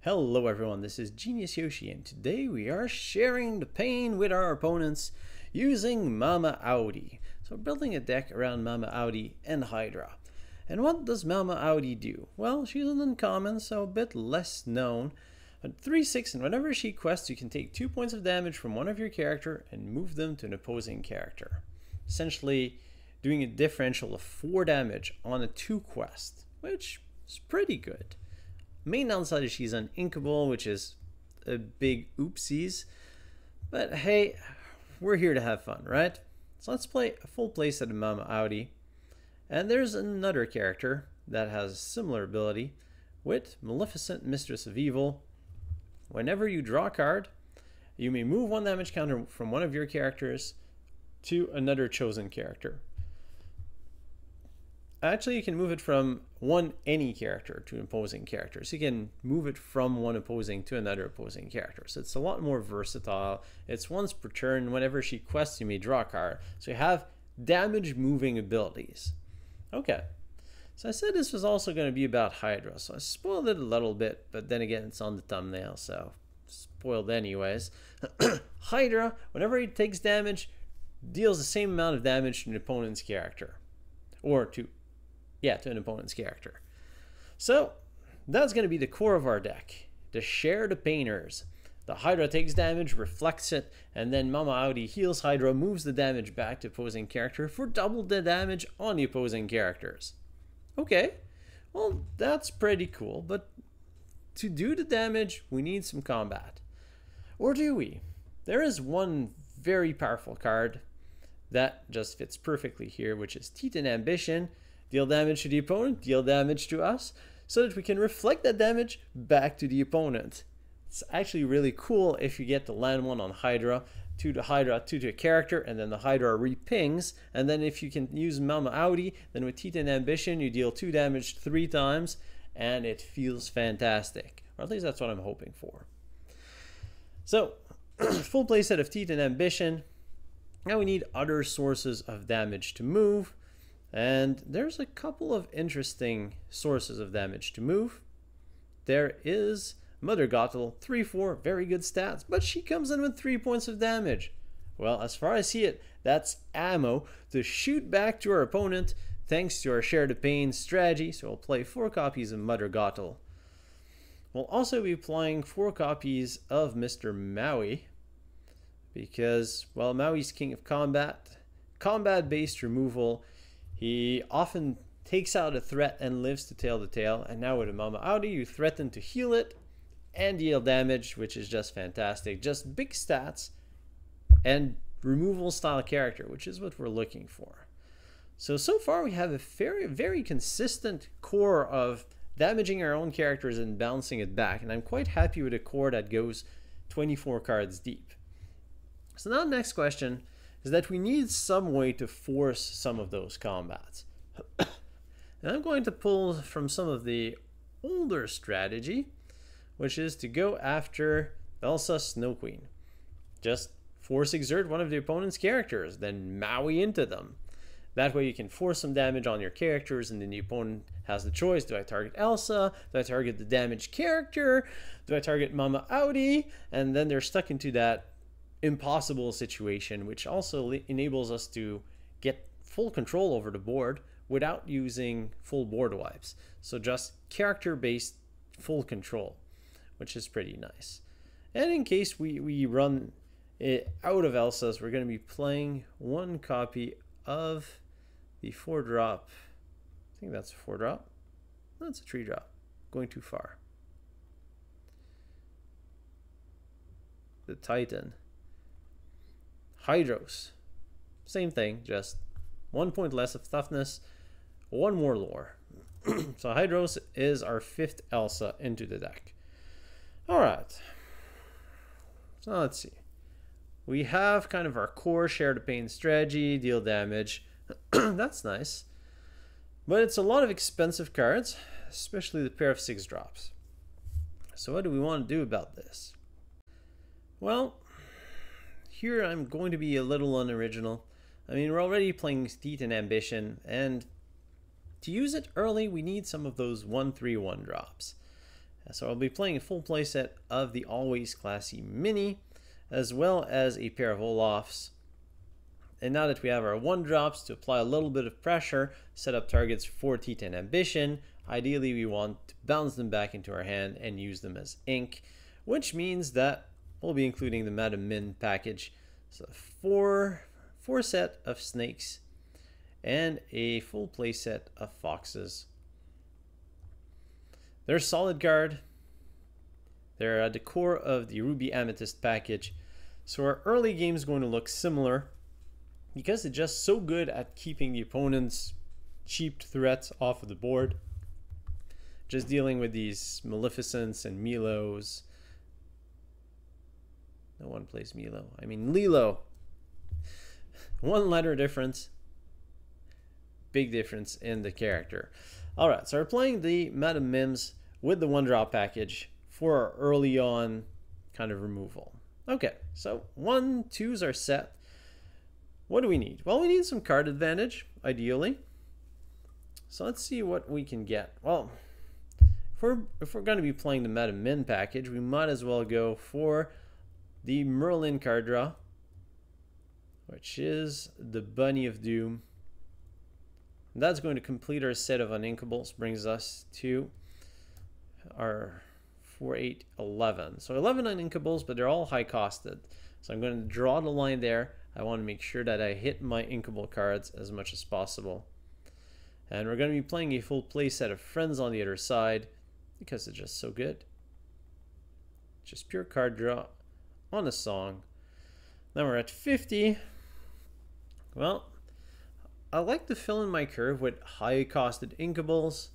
Hello everyone, this is Genius Yoshi, and today we are sharing the pain with our opponents using Mama Odie. So we're building a deck around Mama Odie and Hydra. And what does Mama Odie do? Well, she's an uncommon, so a bit less known. At 3/6, and whenever she quests, you can take 2 points of damage from one of your character and move them to an opposing character. Essentially doing a differential of 4 damage on a 2 quest, which is pretty good. Main downside is she's uninkable, which is a big oopsies. But hey, we're here to have fun, right? So let's play a full playset of Mama Odie. And there's another character that has a similar ability with Maleficent, Mistress of Evil. Whenever you draw a card, you may move 1 damage counter from one of your characters to another chosen character. Actually, you can move it from any character to an opposing character. So you can move it from one opposing to another opposing character. So it's a lot more versatile. It's once per turn. Whenever she quests, you may draw a card. So you have damage moving abilities. Okay. So I said this was also going to be about Hydra. So I spoiled it a little bit, but then again, it's on the thumbnail, so spoiled anyways. Hydra, whenever he takes damage, deals the same amount of damage to an opponent's character. Or to an opponent's character. So that's going to be the core of our deck. To share the painters. The Hydra takes damage, reflects it, and then Mama Odie heals Hydra, moves the damage back to opposing character for double the damage on the opposing characters. Okay, well that's pretty cool, but to do the damage we need some combat. Or do we? There is one very powerful card that just fits perfectly here, which is Titan Ambition. Deal damage to the opponent, deal damage to us, so that we can reflect that damage back to the opponent. It's actually really cool if you get to land one on Hydra to the character, and then the Hydra repings, and then if you can use Mama Odie, then with Titan Ambition you deal 2 damage 3 times, and it feels fantastic. Or at least that's what I'm hoping for. So, full playset of Titan Ambition. Now we need other sources of damage to move. And there's a couple of interesting sources of damage to move. There is Mother Gothel, 3/4, very good stats, but she comes in with 3 points of damage. Well, as far as I see it, that's ammo to shoot back to our opponent thanks to our Share the Pain strategy. So we'll play 4 copies of Mother Gothel. We'll also be playing 4 copies of Mr. Maui because, well, Maui's king of combat, combat-based removal. He often takes out a threat and lives to tail the tail. And now with a Mama Odie, you threaten to heal it and deal damage, which is just fantastic. Just big stats and removal style character, which is what we're looking for. So far we have a very consistent core of damaging our own characters and bouncing it back. And I'm quite happy with a core that goes 24 cards deep. So now the next question is that we need some way to force some of those combats. And I'm going to pull from some of the older strategy, which is to go after Elsa Snow Queen. Just force exert one of the opponent's characters, then Maui into them. That way you can force some damage on your characters, and then the opponent has the choice. Do I target Elsa? Do I target the damaged character? Do I target Mama Odie? And then they're stuck into that impossible situation, which also enables us to get full control over the board without using full board wipes. So just character-based full control, which is pretty nice. And in case we run it out of Elsa's, we're going to be playing 1 copy of the 4-drop. I think that's a 4-drop. That's a 3-drop. Going too far. The Titan. Hydros. Same thing, just 1 point less of toughness, 1 more lore. So Hydros is our 5th Elsa into the deck. Alright. So let's see. We have kind of our core Share the Pain strategy, deal damage. That's nice. But it's a lot of expensive cards, especially the pair of 6 drops. So what do we want to do about this? Well, here I'm going to be a little unoriginal. I mean, we're already playing Titan Ambition, and to use it early we need some of those 1/3 1 drops. So I'll be playing a full playset of the always classy Minnie, as well as a pair of Olafs. And now that we have our 1-drops to apply a little bit of pressure, set up targets for Teeth and Ambition, ideally we want to bounce them back into our hand and use them as ink, which means that we'll be including the Madam Mim package. So 4 set of snakes and a full playset of foxes. They're a solid card. They're at the core of the Ruby Amethyst package. So our early game is going to look similar because it's just so good at keeping the opponent's cheap threats off of the board. Just dealing with these Maleficents and Milos. No one plays Milo. I mean Lilo. 1 letter difference. Big difference in the character. Alright, so we're playing the Madam Mims with the 1-drop package for our early on kind of removal. Okay, so 1/2s are set. What do we need? Well, we need some card advantage, ideally. So let's see what we can get. Well, if we're going to be playing the Madam Mim package, we might as well go for the Merlin card draw, which is the Bunny of Doom. And that's going to complete our set of uninkables, brings us to our 4, 8, 11. So 11 uninkables, but they're all high costed. So I'm going to draw the line there. I want to make sure that I hit my inkable cards as much as possible. And we're going to be playing a full play set of Friends on the other side because it's just so good. Just pure card draw on a song. Then we're at 50. Well, I like to fill in my curve with high costed inkables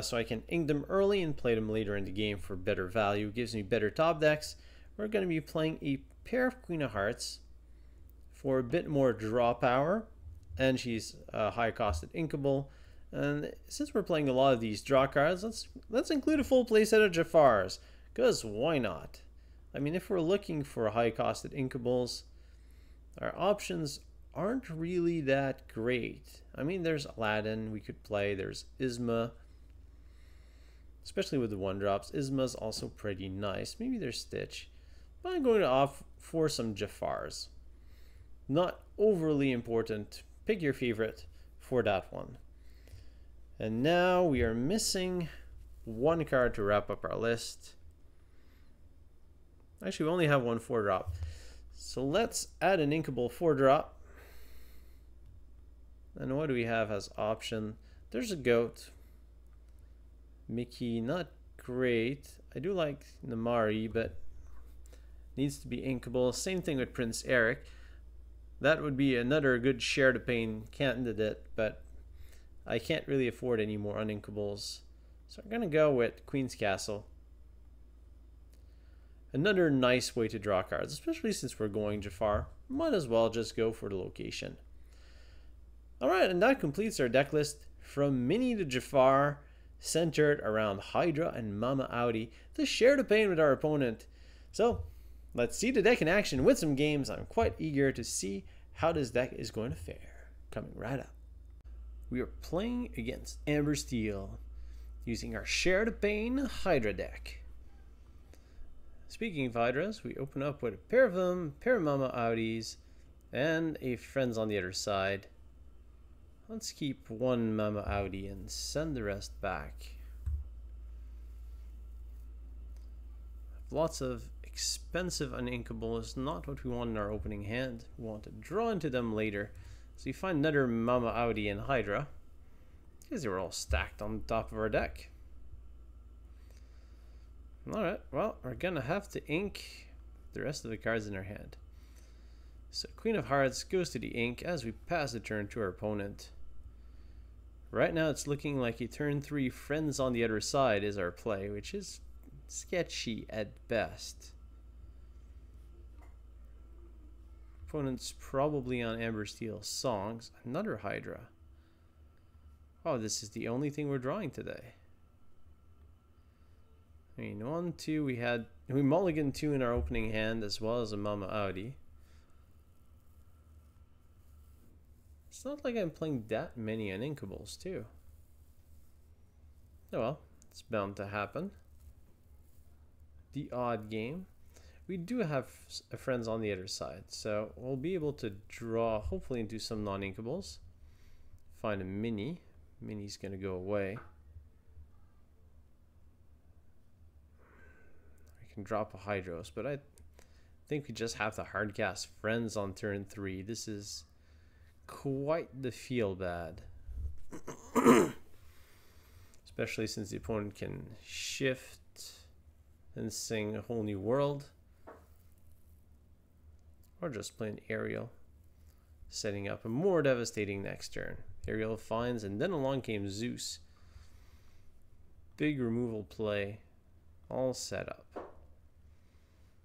so I can ink them early and play them later in the game for better value. It gives me better top decks. We're going to be playing a pair of Queen of Hearts for a bit more draw power, and she's a high costed inkable. And since we're playing a lot of these draw cards, let's include a full playset of Jafars, because why not? I mean, if we're looking for high costed inkables, our options aren't really that great. I mean, there's Aladdin we could play, there's Isma, especially with the 1-drops. Isma's also pretty nice. Maybe there's Stitch, but I'm going to opt for some Jafars. Not overly important. Pick your favorite for that one. And now we are missing 1 card to wrap up our list. Actually, we only have 1 4-drop. So let's add an inkable 4-drop. And what do we have as option? There's a goat. Mickey, not great. I do like the Maui, but needs to be inkable. Same thing with Prince Eric. That would be another good share the pain candidate, but I can't really afford any more uninkables. So I'm going to go with Queen's Castle. Another nice way to draw cards, especially since we're going Jafar. Might as well just go for the location. Alright, and that completes our deck list from Minnie to Jafar, centered around Hydra and Mama Odie to share the pain with our opponent. So let's see the deck in action with some games. I'm quite eager to see how this deck is going to fare. Coming right up. We are playing against Amber Steel using our Share the Pain Hydra deck. Speaking of Hydras, we open up with a pair of them, pair of Mama Odies, and a Friends on the other side. Let's keep 1 Mama Odie and send the rest back. Lots of expensive uninkables, not what we want in our opening hand. We want to draw into them later. So you find another Mama Odie and Hydra, because they were all stacked on top of our deck. Alright, well, we're gonna have to ink the rest of the cards in our hand. So Queen of Hearts goes to the ink as we pass the turn to our opponent. Right now it's looking like a turn 3 Friends on the other side is our play, which is sketchy at best. Opponent's probably on Amber Steel Songs. Another Hydra. Oh, this is the only thing we're drawing today. I mean, 1, 2, we mulliganed 2 in our opening hand as well as a Mama Odie. It's not like I'm playing that many uninkables too. Oh well, it's bound to happen. the odd game. We do have friends on the other side, so we'll be able to draw hopefully into some non-inkables. Find a Minnie. Minnie's gonna go away. I can drop a Hydros, but I think we just have to hardcast friends on turn 3. This is quite the feel bad. Especially since the opponent can shift and sing a whole new world. Or just play an aerial, setting up a more devastating next turn. Aerial finds, and then along came Zeus. Big removal play, all set up.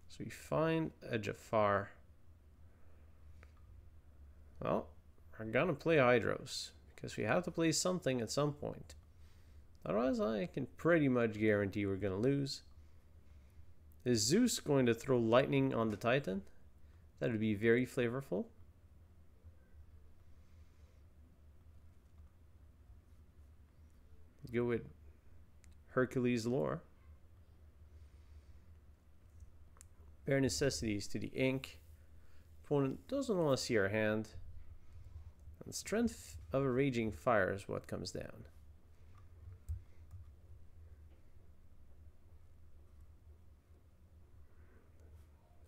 So we find a Jafar. Well, we're gonna play Hydros, because we have to play something at some point. Otherwise, I can pretty much guarantee we're gonna lose. Is Zeus going to throw lightning on the Titan? That would be very flavorful. Go with Hercules lore. Bare necessities to the ink. Opponent doesn't want to see our hand. And strength of a raging fire is what comes down.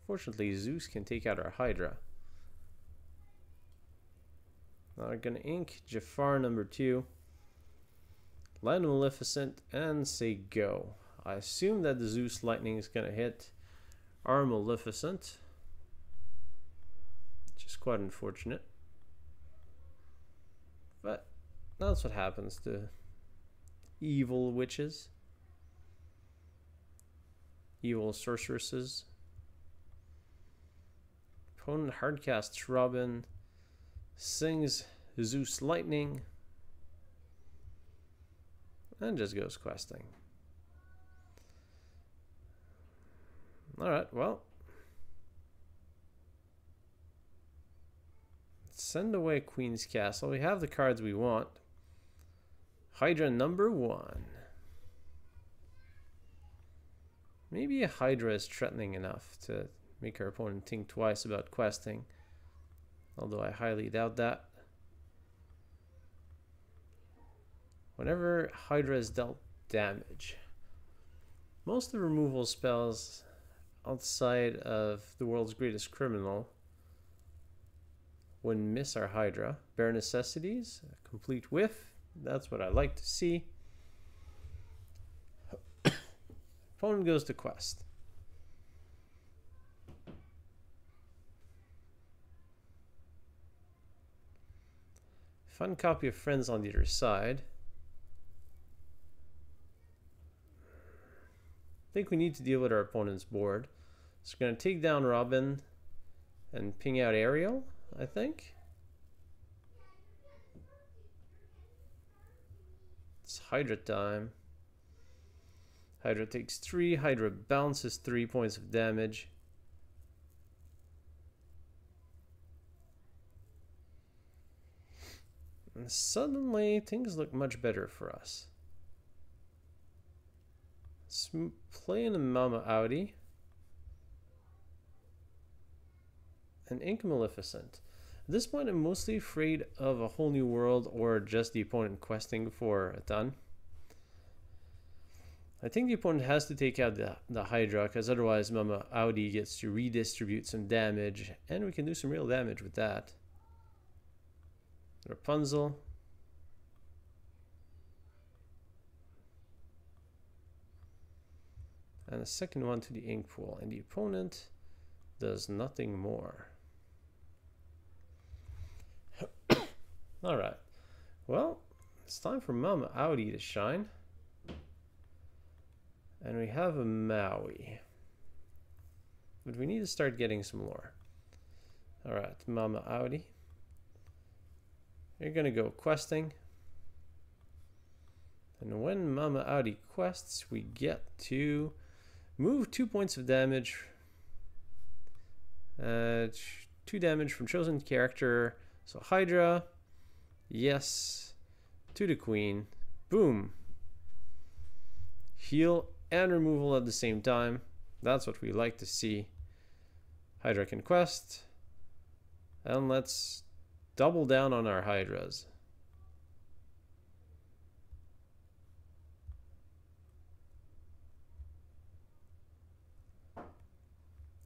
Fortunately, Zeus can take out our Hydra. Now we're going to ink Jafar number 2. Land Maleficent and say go. I assume that the Zeus lightning is going to hit our Maleficent, which is quite unfortunate. But that's what happens to evil witches, evil sorceresses. Opponent hardcasts Robin, sings Zeus lightning, and just goes questing. Alright, well. Send away Queen's Castle. We have the cards we want. Hydra number 1. Maybe a Hydra is threatening enough to make our opponent think twice about questing. Although I highly doubt that. Whenever Hydra is dealt damage, most of the removal spells outside of the world's greatest criminal would miss our Hydra. Bare necessities, a complete whiff. That's what I like to see. Opponent goes to quest. Fun copy of friends on the other side. I think we need to deal with our opponent's board. So we're going to take down Robin and ping out Ariel, I think. It's Hydra time. Hydra takes 3. Hydra bounces 3 points of damage. And suddenly things look much better for us. Let's play in a Mama Odie and ink Maleficent. At this point, I'm mostly afraid of a whole new world or just the opponent questing for a ton. I think the opponent has to take out the Hydra, because otherwise Mama Odie gets to redistribute some damage, and we can do some real damage with that. Rapunzel. And a second one to the ink pool, and the opponent does nothing more. Alright, well, it's time for Mama Odie to shine. And we have a Maui. But we need to start getting some lore. Alright, Mama Odie. You're gonna go questing. And when Mama Odie quests, we get to move 2 points of damage. 2 damage from chosen character. So Hydra. Yes. To the Queen. Boom. Heal and removal at the same time. That's what we like to see. Hydra Conquest. And let's double down on our Hydras.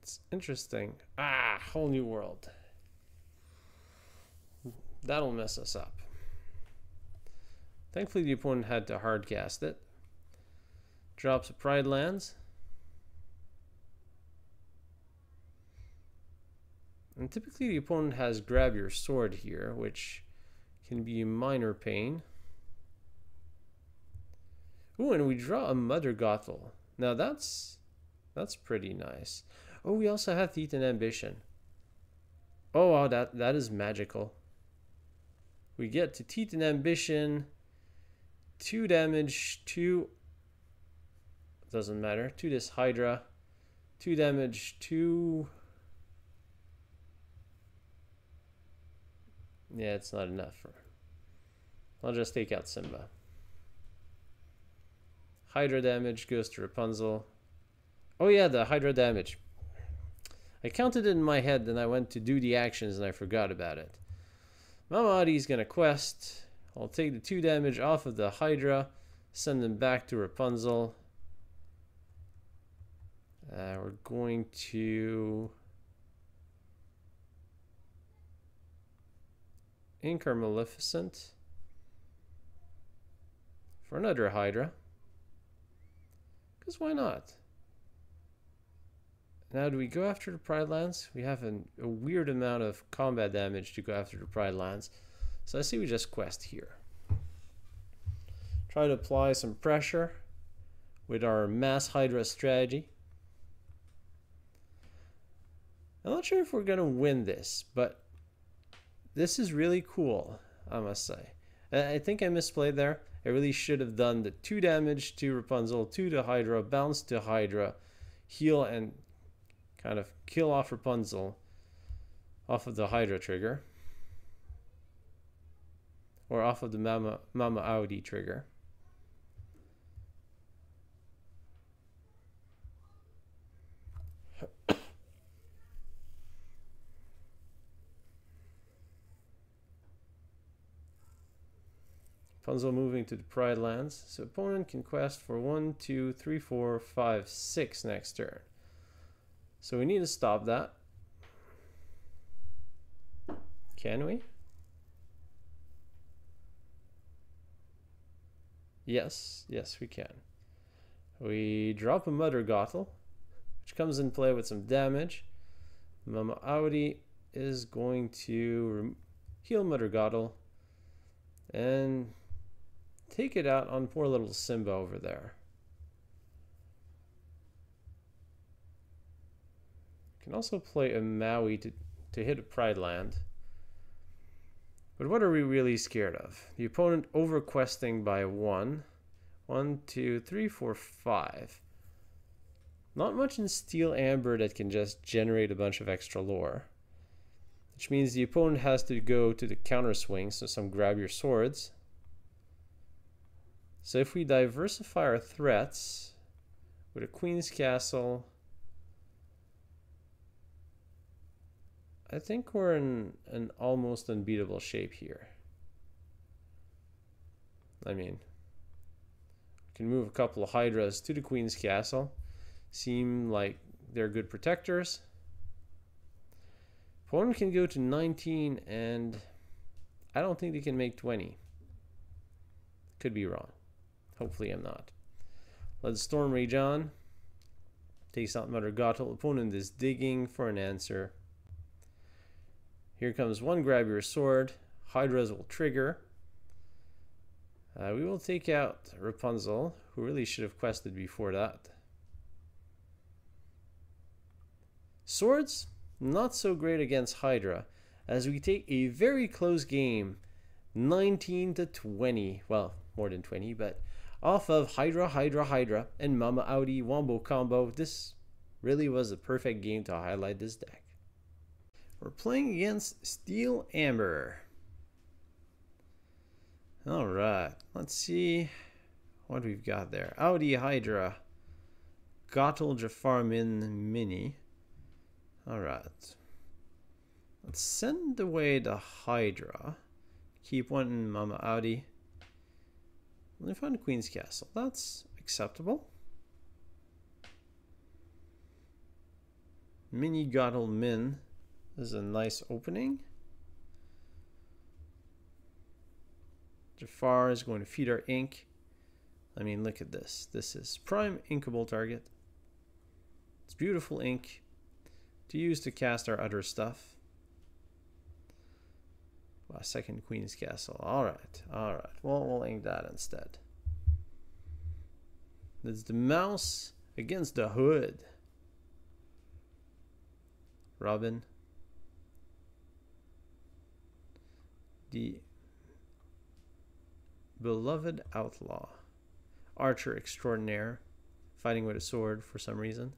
It's interesting. Ah, whole new world. That'll mess us up. Thankfully, the opponent had to hardcast it. Drops a Pride Lands. And typically the opponent has Grab Your Sword here, which can be a minor pain. Ooh, and we draw a Mother Gothel. Now that's pretty nice. Oh, we also have Teeth and Ambition. Oh wow, that is magical. We get to Teeth and Ambition, 2 damage, 2, doesn't matter, to this Hydra, 2 damage, 2. Yeah, it's not enough for. I'll just take out Simba. Hydra damage goes to Rapunzel. Oh yeah, the Hydra damage. I counted it in my head, then I went to do the actions and I forgot about it. Mama Odie's gonna quest. I'll take the 2 damage off of the Hydra, send them back to Rapunzel. We're going to ink our Maleficent for another Hydra. Because why not? Now, do we go after the Pride Lands? We have a weird amount of combat damage to go after the Pride Lands. So I see we just quest here. Try to apply some pressure with our mass Hydra strategy. I'm not sure if we're going to win this, but this is really cool, I must say. I think I misplayed there. I really should have done the 2 damage to Rapunzel, 2 to Hydra, bounce to Hydra, heal and kind of kill off Rapunzel off of the Hydra trigger. Or off of the Mama Odie trigger. Rapunzel moving to the Pride Lands. So opponent can quest for 1, 2, 3, 4, 5, 6 next turn. So we need to stop that. Can we? Yes, we can. We drop a Mother Gothel, which comes in play with some damage. Mama Odie is going to heal Mother Gothel and take it out on poor little Simba over there. Can also play a Maui to hit a Pride Land. But what are we really scared of? The opponent over-questing by 1. 1, 2, 3, 4, 5. Not much in Steel Amber that can just generate a bunch of extra lore. Which means the opponent has to go to the counter swing, so some Grab Your Swords. So if we diversify our threats with a Queen's Castle, I think we're in an almost unbeatable shape here. I mean, we can move a couple of Hydras to the Queen's Castle. Seem like they're good protectors. Opponent can go to 19 and I don't think they can make 20. Could be wrong. Hopefully I'm not. Let's Storm Rage on. Takes out Mother Gothel. Opponent is digging for an answer. Here comes 1 Grab Your Sword. Hydras will trigger. We will take out Rapunzel, who really should have quested before that. Swords, not so great against Hydra, as we take a very close game, 19 to 20. Well, more than 20, but off of Hydra, and Mama Odie Wombo combo. This really was a perfect game to highlight this deck. We're playing against Steel Amber. Alright, let's see what we've got there. Odie Hydra. Gothel, Jafar, Minnie. Alright. Let's send away the Hydra. Keep one in Mama Odie. Let me find Queen's Castle. That's acceptable. Minnie, Gothel, Min is a nice opening. Jafar is going to feed our ink. I mean, look at this. This is prime inkable target. It's beautiful ink to use to cast our other stuff. Wow, second Queen's Castle. Alright, alright. Well, we'll ink that instead. That's the mouse against the hood. Robin. The beloved outlaw. Archer extraordinaire. Fighting with a sword for some reason.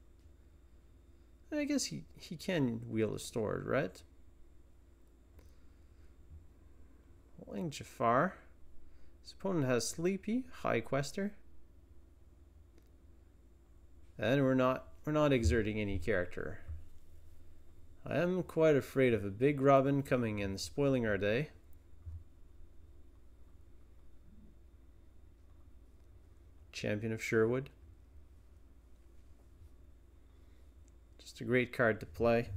I guess he can wield a sword, right? Playing Jafar. His opponent has Sleepy, High Quester. And we're not exerting any character. I am quite afraid of a big Robin coming and spoiling our day. Champion of Sherwood. Just a great card to play.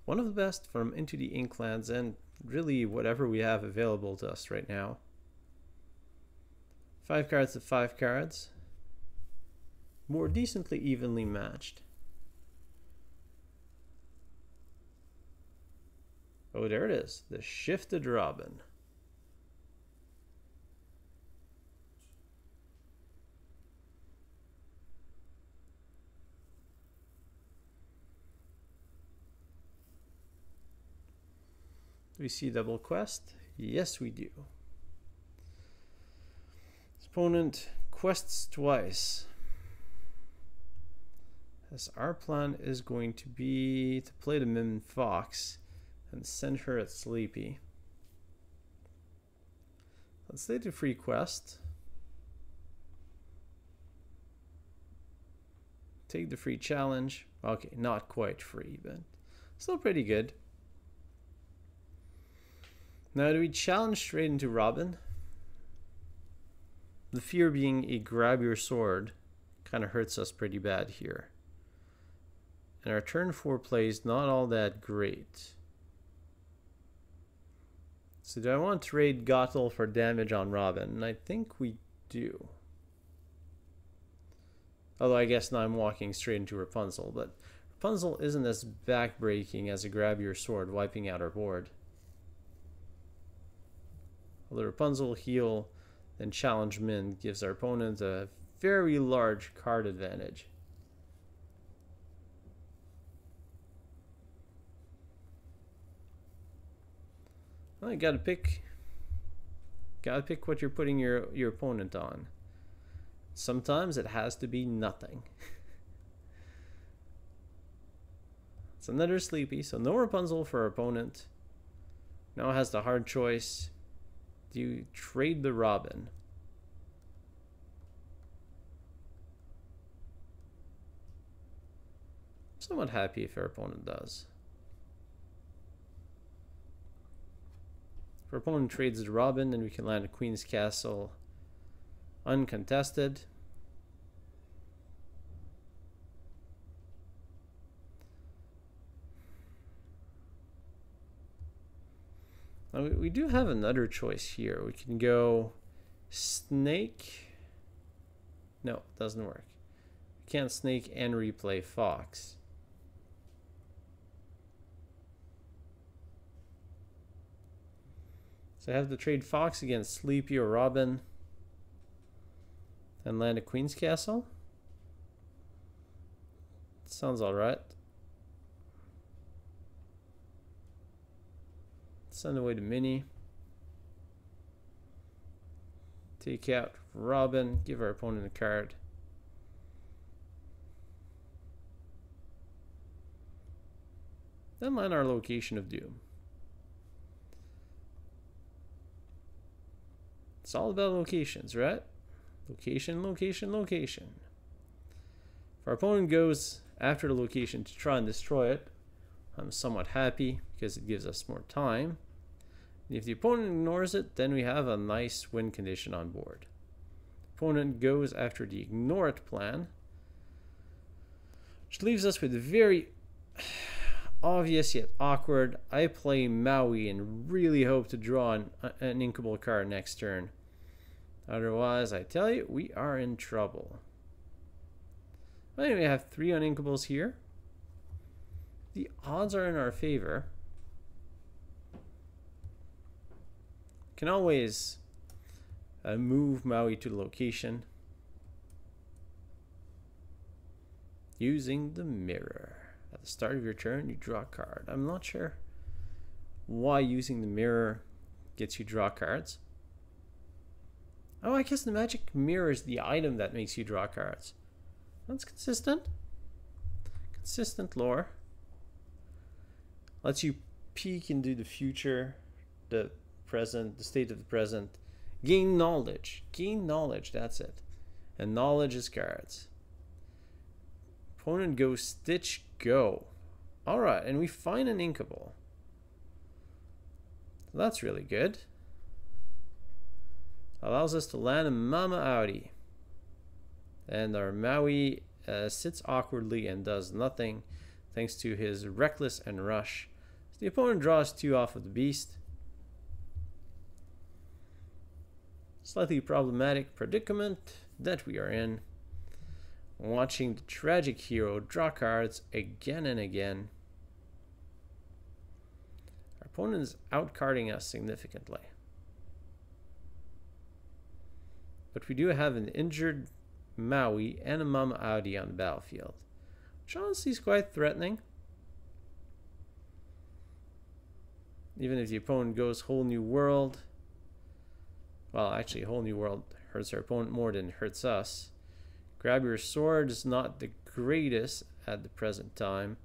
One of the best from Into the Inklands and really whatever we have available to us right now. 5 cards to 5 cards. More decently evenly matched. Oh, there it is. The Shifted Robin. Do we see double quest? Yes, we do. His opponent quests twice. As our plan is going to be to play the Mim Fox and send her at Sleepy. Let's take the free quest. Take the free challenge. Okay, not quite free, but still pretty good. Now, do we challenge straight into Robin? The fear being a grab your sword kind of hurts us pretty bad here. And our turn 4 play is not all that great. So do I want to raid Gothel for damage on Robin? And I think we do. Although I guess now I'm walking straight into Rapunzel, but Rapunzel isn't as backbreaking as a grab your sword wiping out our board. Although Rapunzel heal and challenge Min gives our opponent a very large card advantage. Well, you gotta pick what you're putting your opponent on. Sometimes it has to be nothing. It's another Sleepy, so no Rapunzel for our opponent. Now has the hard choice. Do you trade the Robin? I'm somewhat happy if our opponent does. If our opponent trades the Robin, then we can land a Queen's Castle uncontested. Now we do have another choice here. We can go Snake. No, it doesn't work. We can't Snake and replay Fox. So I have to trade Fox against Sleepy or Robin and land a Queen's Castle. Sounds alright. Send away to Minnie. Take out Robin. Give our opponent a card. Then land our Location of Doom. It's all about locations, right? Location, location, location. If our opponent goes after the location to try and destroy it, I'm somewhat happy because it gives us more time. If the opponent ignores it, then we have a nice win condition on board. Opponent goes after the ignore it plan, which leaves us with a very obvious yet awkward. I play Maui and really hope to draw an inkable card next turn. Otherwise, I tell you, we are in trouble. Anyway, we have 3 uninkables here. The odds are in our favor. Can always move Maui to the location using the mirror. At the start of your turn, you draw a card. I'm not sure why using the mirror gets you draw cards. Oh, I guess the magic mirror is the item that makes you draw cards. That's consistent. Consistent lore. Lets you peek into the future, the present, the state of the present. Gain knowledge. Gain knowledge, that's it. And knowledge is cards. Opponent goes Stitch, go. Alright, and we find an inkable. That's really good. Allows us to land a Mama Odie. And our Maui sits awkwardly and does nothing thanks to his Reckless and Rush. So the opponent draws 2 off of the beast. Slightly problematic predicament that we are in. Watching the tragic hero draw cards again and again. Our opponent is outcarding us significantly. But we do have an injured Maui and a Mama Odie on the battlefield, which honestly is quite threatening. Even if the opponent goes Whole New World, well, actually, Whole New World hurts our opponent more than it hurts us. Grab Your Sword is not the greatest at the present time.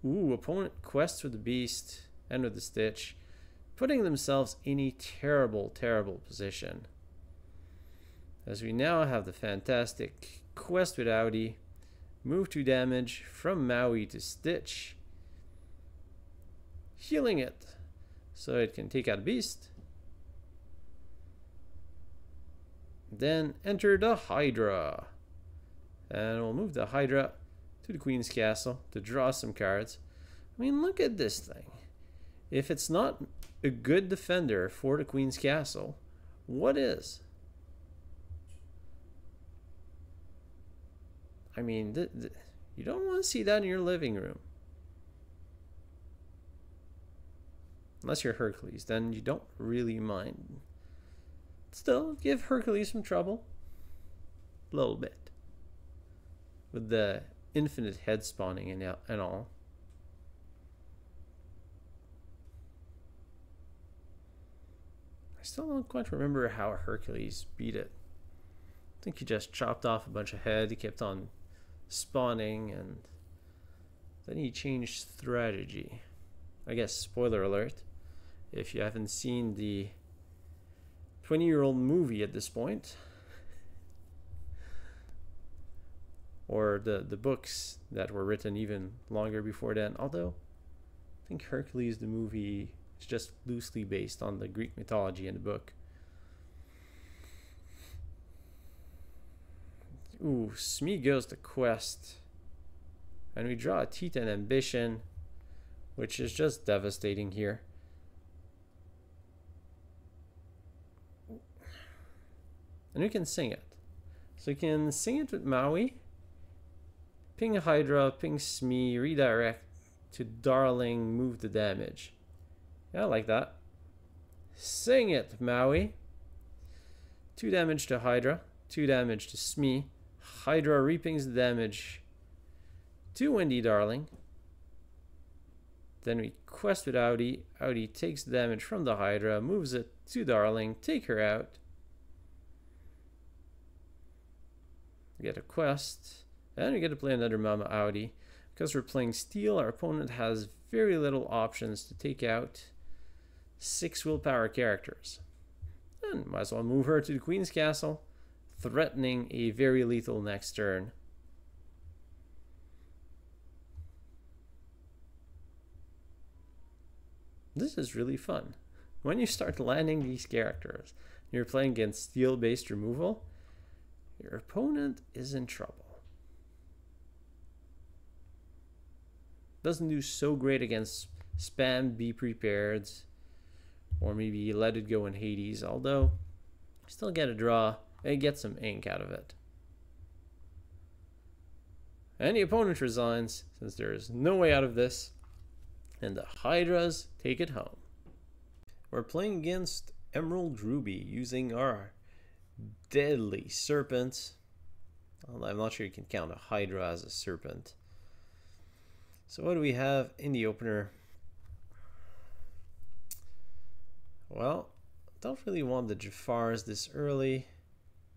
Ooh, opponent quests with the beast and with the Stitch, putting themselves in a terrible, terrible position. As we now have the fantastic quest with Odie, move 2 damage from Maui to Stitch, healing it so it can take out a beast. Then enter the Hydra. And we'll move the Hydra to the Queen's Castle to draw some cards. I mean, look at this thing. If it's not a good defender for the Queen's Castle, what is? I mean, you don't want to see that in your living room. Unless you're Hercules, then you don't really mind. Still, give Hercules some trouble. A little bit. With the infinite head spawning and all. I still don't quite remember how Hercules beat it. I think he just chopped off a bunch of head. He kept on spawning, and then he changed strategy. I guess, spoiler alert, if you haven't seen the 20-year-old movie at this point, or the books that were written even longer before then, although I think Hercules the movie is just loosely based on the Greek mythology in the book. Ooh, Smee goes to quest. And we draw a Titan Ambition, which is just devastating here. And we can sing it. So we can sing it with Maui. Ping Hydra, ping Smee, redirect to Darling, move the damage. Yeah, I like that. Sing it, Maui. 2 damage to Hydra, 2 damage to Smee. Hydra repings the damage to Windy Darling. Then we quest with Odie. Odie takes the damage from the Hydra, moves it to Darling, take her out. We get a quest, and we get to play another Mama Odie. Because we're playing Steel, our opponent has very little options to take out 6 willpower characters. And might as well move her to the Queen's Castle. threatening a very lethal next turn. This is really fun. When you start landing these characters, you're playing against steel-based removal, your opponent is in trouble. Doesn't do so great against spam Be Prepared, or maybe Let It Go in Hades, although still get a draw and get some ink out of it. And the opponent resigns, since there is no way out of this, and the Hydras take it home. We're playing against Emerald Ruby using our deadly serpent. Well, I'm not sure you can count a Hydra as a serpent. So what do we have in the opener? Well, don't really want the Jafars this early.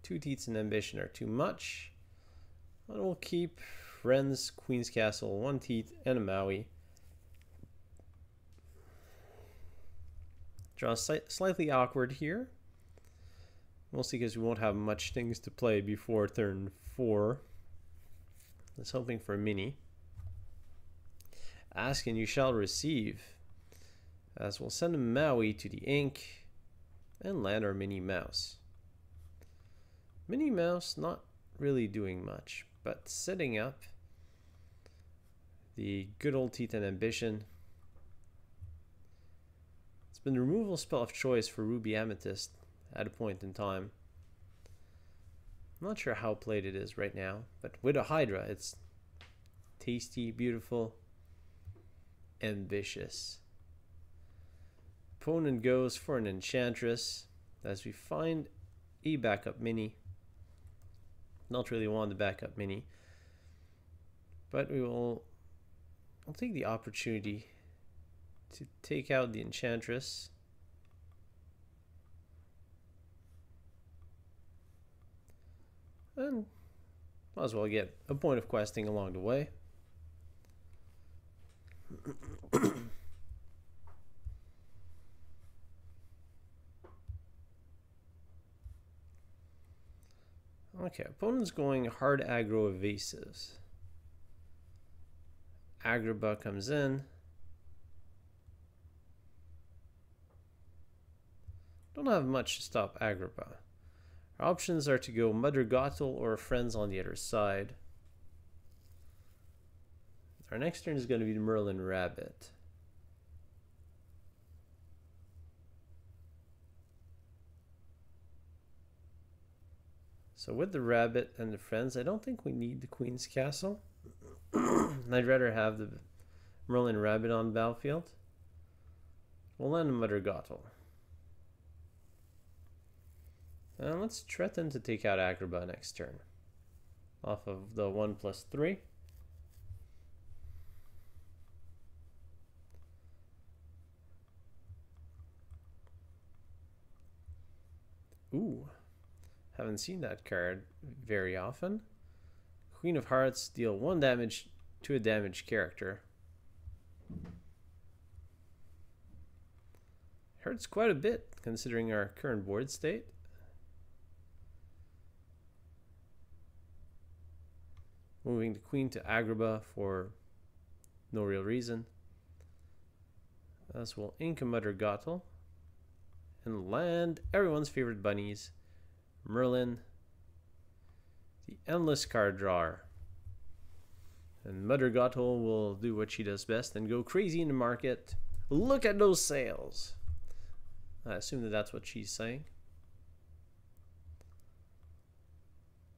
2 Teats and Ambition are too much. But we'll keep Friends, Queen's Castle, 1 Teat, and a Maui. Draw slightly awkward here. Mostly because we won't have much things to play before turn 4. Let's hoping for Minnie. Ask and you shall receive. As we'll send a Maui to the ink and land our Minnie Mouse. Minnie Mouse not really doing much, but setting up the good old Teeth and Ambition. It's been the removal spell of choice for Ruby Amethyst at a point in time. I'm not sure how played it is right now, but with a Hydra, it's tasty, beautiful, ambitious. Opponent goes for an Enchantress as we find a backup Minnie. Not really want the backup Minnie, but we'll take the opportunity to take out the Enchantress. And might as well get a point of questing along the way. Okay, opponent's going hard aggro evasives. Agrabah comes in. Don't have much to stop Agrabah. Our options are to go Mother Gothel or Friends on the other side. Our next turn is going to be the Merlin Rabbit. So with the Rabbit and the Friends, I don't think we need the Queen's Castle. I'd rather have the Merlin Rabbit on the battlefield. We'll land a Mother Gothel. And let's threaten to take out Agrabah next turn. Off of the 1+3. Ooh. Haven't seen that card very often. Queen of Hearts, deal 1 damage to a damaged character. Hurts quite a bit considering our current board state. Moving the Queen to Agrabah for no real reason. As we'll ink a Mother Gothel and land everyone's favorite bunnies. Merlin, the endless card drawer. And Mother Gothel will do what she does best and go crazy in the market. Look at those sales. I assume that that's what she's saying.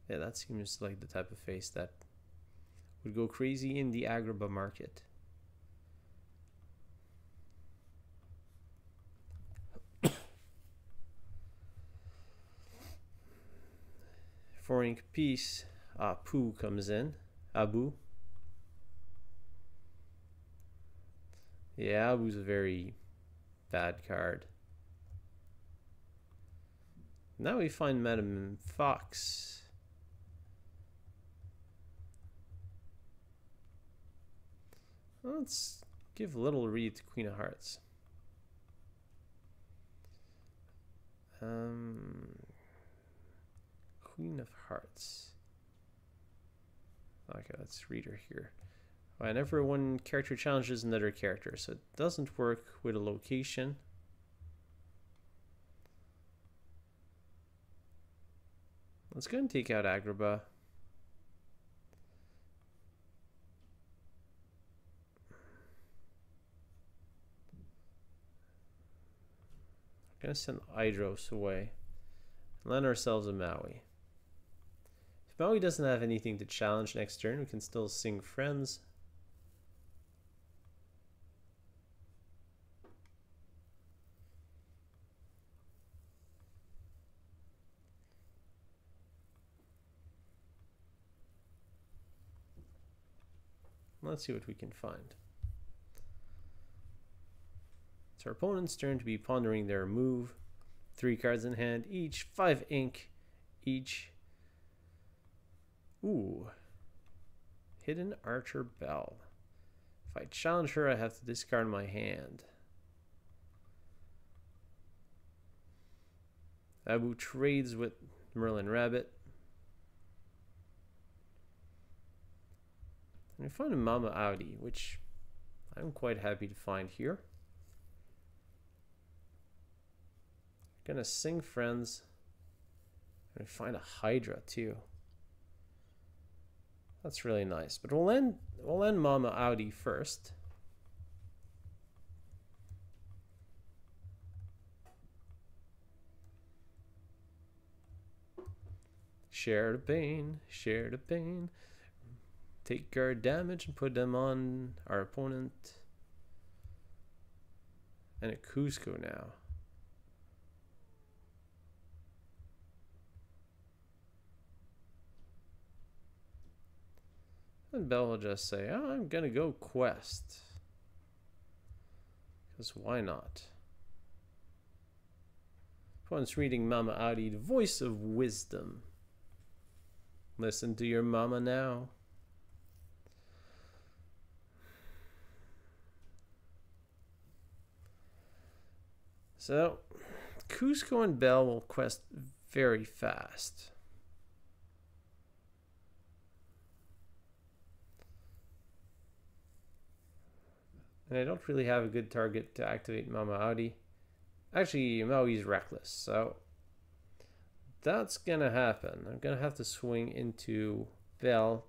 Yeah, that seems like the type of face that would go crazy in the Agrabah market. For ink piece, Apu comes in. Abu. Yeah, Abu's a very bad card. Now we find Madam Mim Fox. Let's give a little read to Queen of Hearts. Queen of Hearts. Okay, let's read her here. Whenever one character challenges another character, so it doesn't work with a location. Let's go and take out Agrabah. Gonna send Hydros away. Land ourselves a Maui. If Maui doesn't have anything to challenge next turn, we can still sing Friends. Let's see what we can find. It's our opponent's turn to be pondering their move. 3 cards in hand, each 5 ink each. Ooh. Hidden Archer Bell. If I challenge her, I have to discard my hand. Abu trades with Merlin Rabbit. And we find a Mama Odie, which I'm quite happy to find here. Gonna sing Friends. And we find a Hydra too. That's really nice. But we'll end Mama Odie first. Share the pain, share the pain. Take guard damage and put them on our opponent. And a Cusco now. And Belle will just say, oh, I'm gonna go quest. Because why not? Opponent's reading Mama Odie, the voice of wisdom. Listen to your mama now. So, Cusco and Belle will quest very fast. And I don't really have a good target to activate Mama Odie. Actually, Maui's reckless, so that's gonna happen. I'm gonna have to swing into Belle.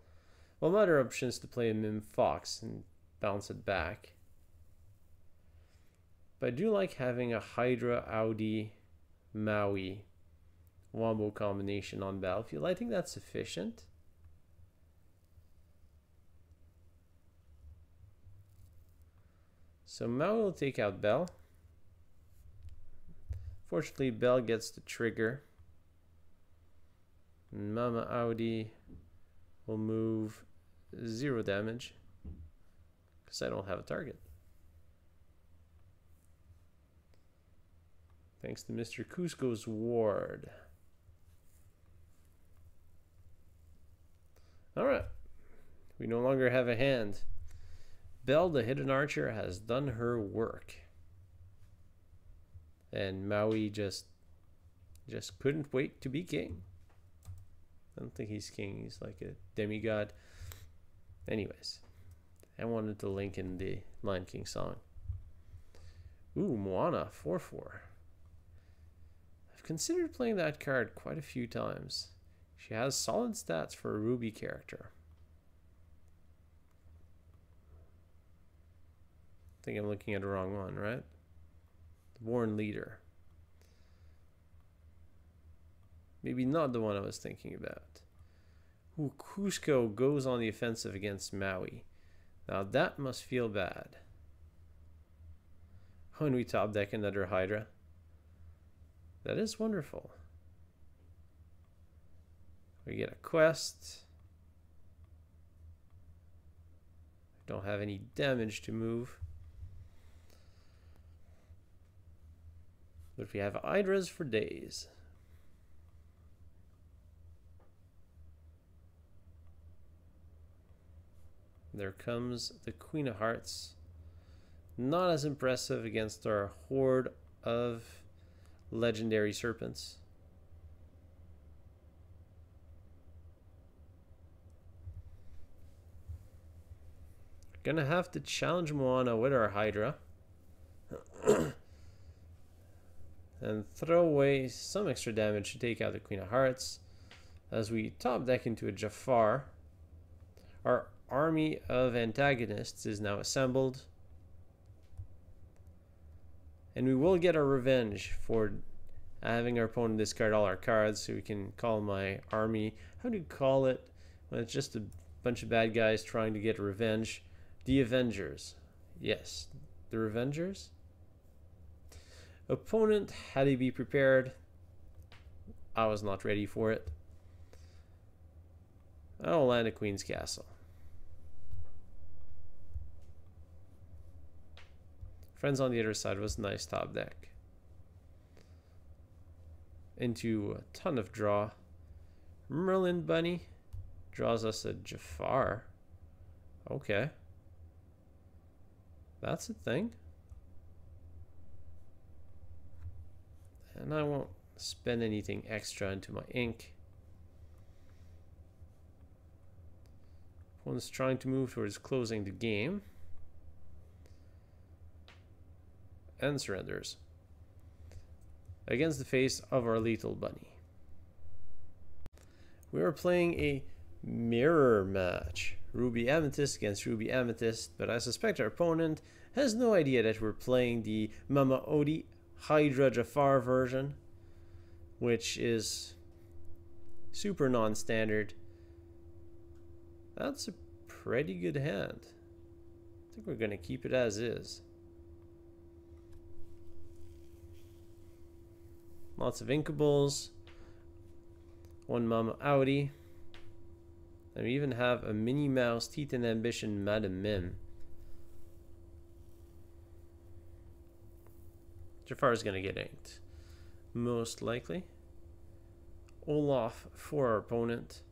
Well, my other option is to play a Mim Fox and bounce it back. But I do like having a Hydra, Odie, Maui wombo combination on battlefield. I think that's sufficient. So Maui will take out Belle. Fortunately, Belle gets the trigger. And Mama Odie will move 0 damage because I don't have a target. Thanks to Mr. Cusco's ward. Alright. We no longer have a hand. Belle, the hidden archer, has done her work. And Maui just couldn't wait to be king. I don't think he's king. He's like a demigod. Anyways, I wanted to link in the Lion King song. Ooh, Moana, 4/4. I've considered playing that card quite a few times. She has solid stats for a Ruby character. I think I'm looking at the wrong one, right? The Born Leader. Maybe not the one I was thinking about. Ooh, Cusco goes on the offensive against Maui. Now that must feel bad. When we top deck another Hydra. That is wonderful. We get a quest. Don't have any damage to move. But we have Hydras for days. There comes the Queen of Hearts. Not as impressive against our horde of legendary serpents. gonna have to challenge Moana with our Hydra. And throw away some extra damage to take out the Queen of Hearts. As we top deck into a Jafar. Our army of antagonists is now assembled. And we will get our revenge for having our opponent discard all our cards, so we can call my army, how do you call it when it's just a bunch of bad guys trying to get revenge? The Avengers. Yes, the Revengers. Opponent had to be prepared. I was not ready for it. I'll land a Queen's Castle. Friends on the other side was nice top deck. Into a ton of draw. Merlin Bunny draws us a Jafar. Okay. That's a thing. And I won't spend anything extra into my ink. Opponent's trying to move towards closing the game. And surrenders. Against the face of our lethal bunny. We are playing a mirror match. Ruby Amethyst against Ruby Amethyst, but I suspect our opponent has no idea that we're playing the Mama Odie Hydra Jafar version, which is super non-standard. That's a pretty good hand. I think we're going to keep it as is. Lots of inkables. One Mama Odie. And we even have a Minnie Mouse, Teeth and Ambition, Madam Mim. Jafar is going to get inked. Most likely. Olaf for our opponent.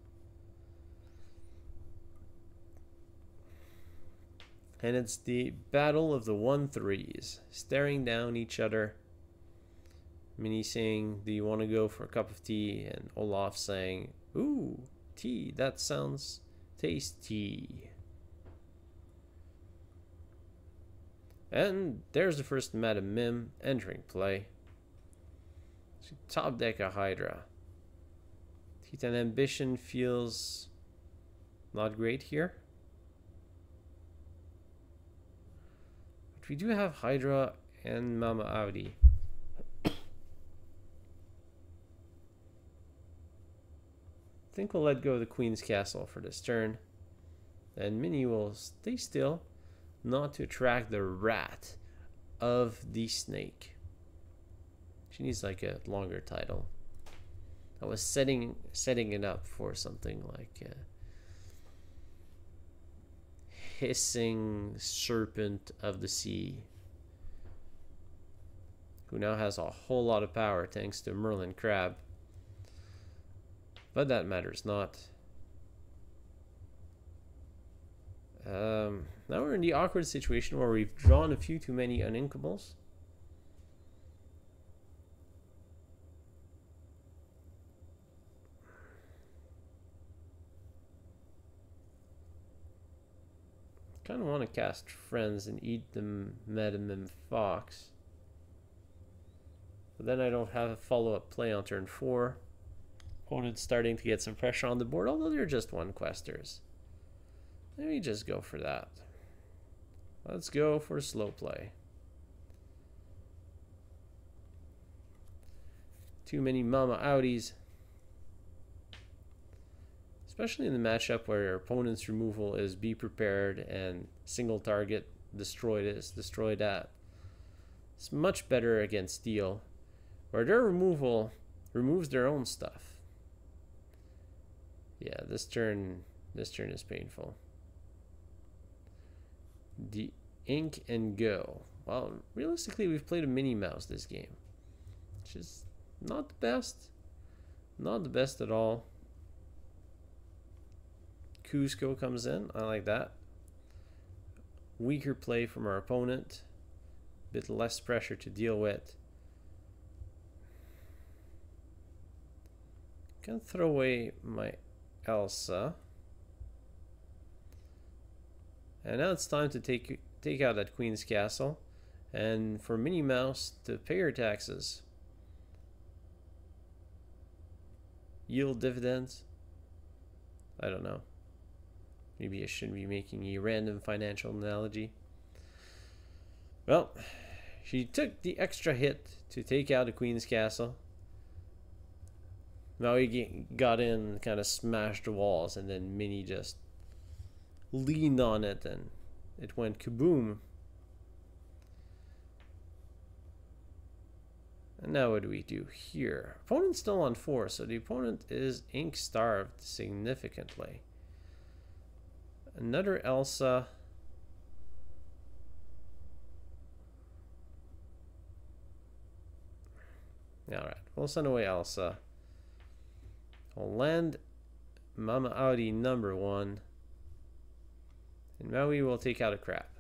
And it's the battle of the 1-3s. Staring down each other. Minnie saying, do you want to go for a cup of tea? And Olaf saying, ooh, tea, that sounds tasty. And there's the first Madam Mim entering play. So top deck a Hydra. Teeth and Ambition feels not great here. But we do have Hydra and Mama Odie. I think we'll let go of the Queen's Castle for this turn. And Minnie will stay still, not to attract the rat of the snake. She needs like a longer title. I was setting it up for something like hissing serpent of the sea, who now has a whole lot of power thanks to Merlin Crab. But that matters not. Now we're in the awkward situation where we've drawn a few too many uninkables. Kind of want to cast Friends and eat the Madam Mim Fox. But then I don't have a follow-up play on turn 4. Opponent's starting to get some pressure on the board, although they're just 1-questers. Let me just go for that. Let's go for slow play. Too many Mama Odies. Especially in the matchup where your opponent's removal is be prepared and single target, destroy this, destroy that. It's much better against steel, where their removal removes their own stuff. Yeah, this turn is painful. The ink and go. Well, realistically, we've played a Minnie Mouse this game, which is not the best. Not the best at all. Cusco comes in. I like that. Weaker play from our opponent. Bit less pressure to deal with. Can throw away my Elsa. And now it's time to take out that Queen's Castle, and for Minnie Mouse to pay her taxes. Yield dividends? I don't know. Maybe I shouldn't be making a random financial analogy. Well, she took the extra hit to take out the Queen's Castle. Maui got in and kind of smashed the walls, and then Minnie just leaned on it and it went kaboom. And now what do we do here? Opponent's still on 4, so the opponent is ink starved significantly. Another Elsa. Alright, we'll send away Elsa. We'll land Mama Odie #1. And Maui will take out a crap.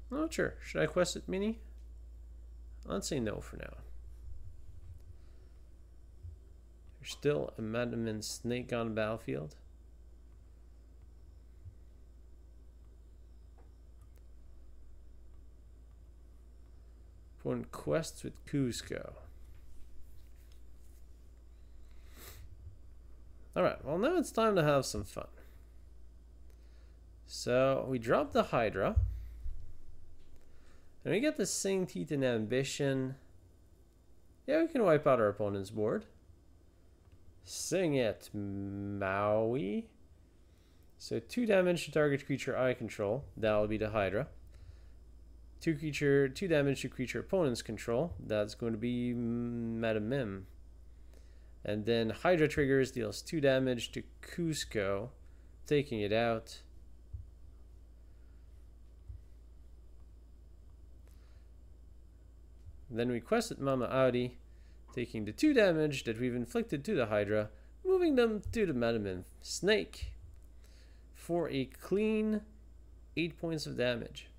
Not sure. Should I quest it, Minnie? Let's say no for now. There's still a Madam Mim snake on the battlefield. One quests with Cusco. Alright, well now it's time to have some fun. So we drop the Hydra. And we get the Sing Teeth and Ambition. Yeah, we can wipe out our opponent's board. Sing it, Maui. So 2 damage to target creature I control. That'll be the Hydra. 2 damage to creature opponent's control. That's going to be Madam Mim. And then Hydra triggers, deals 2 damage to Cusco, taking it out. Then we quested Mama Odie, taking the 2 damage that we've inflicted to the Hydra, moving them to the Madam Mim snake for a clean 8 points of damage.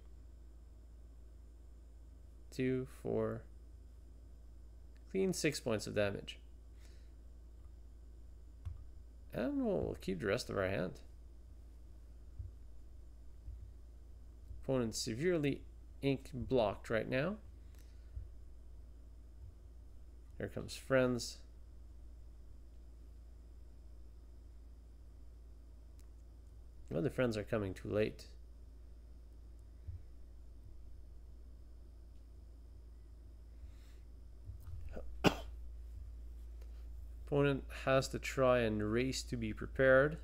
2, 4, clean 6 points of damage. And we'll keep the rest of our hand. Opponent severely ink blocked right now. Here comes friends. Well, the friends are coming too late. Opponent has to try and race to be prepared.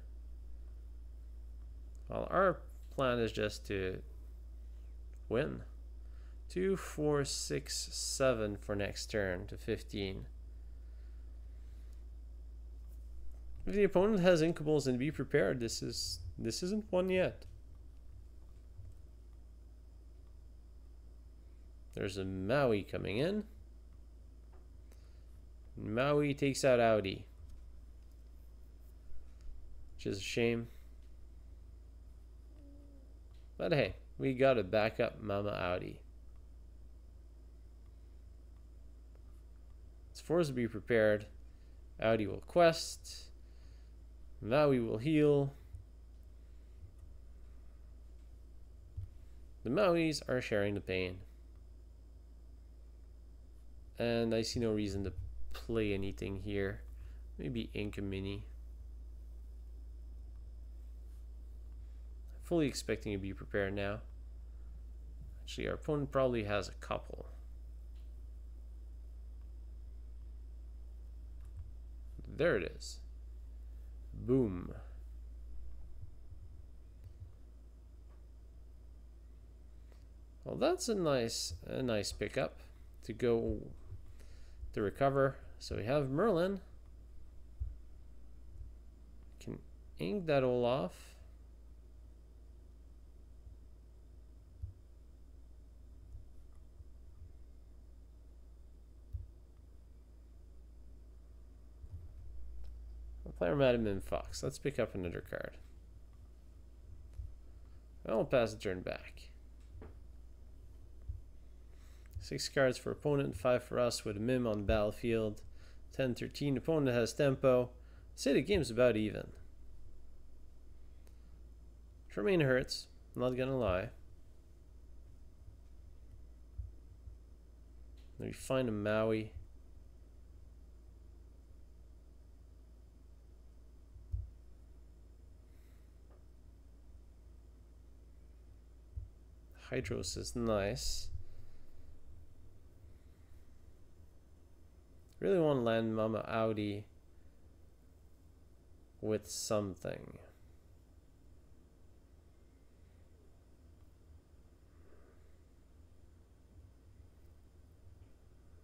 While our plan is just to win. 2, 4, 6, 7 for next turn to 15. If the opponent has inkables and be prepared, this isn't one yet. There's a Maui coming in. Maui takes out Odie, which is a shame. But hey, we gotta back up Mama Odie. It's forced to be prepared. Odie will quest. Maui will heal. The Mauis are sharing the pain. And I see no reason to play anything here. Maybe ink a Minnie. Fully expecting to be prepared now. Actually, our opponent probably has a couple. There it is. Boom. Well, that's a nice pickup to go to recover. So we have Merlin. Can ink that Olaf. I'll play our Madam Mim Fox. Let's pick up another card. I'll pass the turn back. 6 cards for opponent, 5 for us with a Mim on the battlefield. 10-13. Opponent has tempo. Say the game's about even. Tremaine hurts, I'm not gonna lie. We find a Maui. Hydros is nice. Really want to land Mama Odie with something.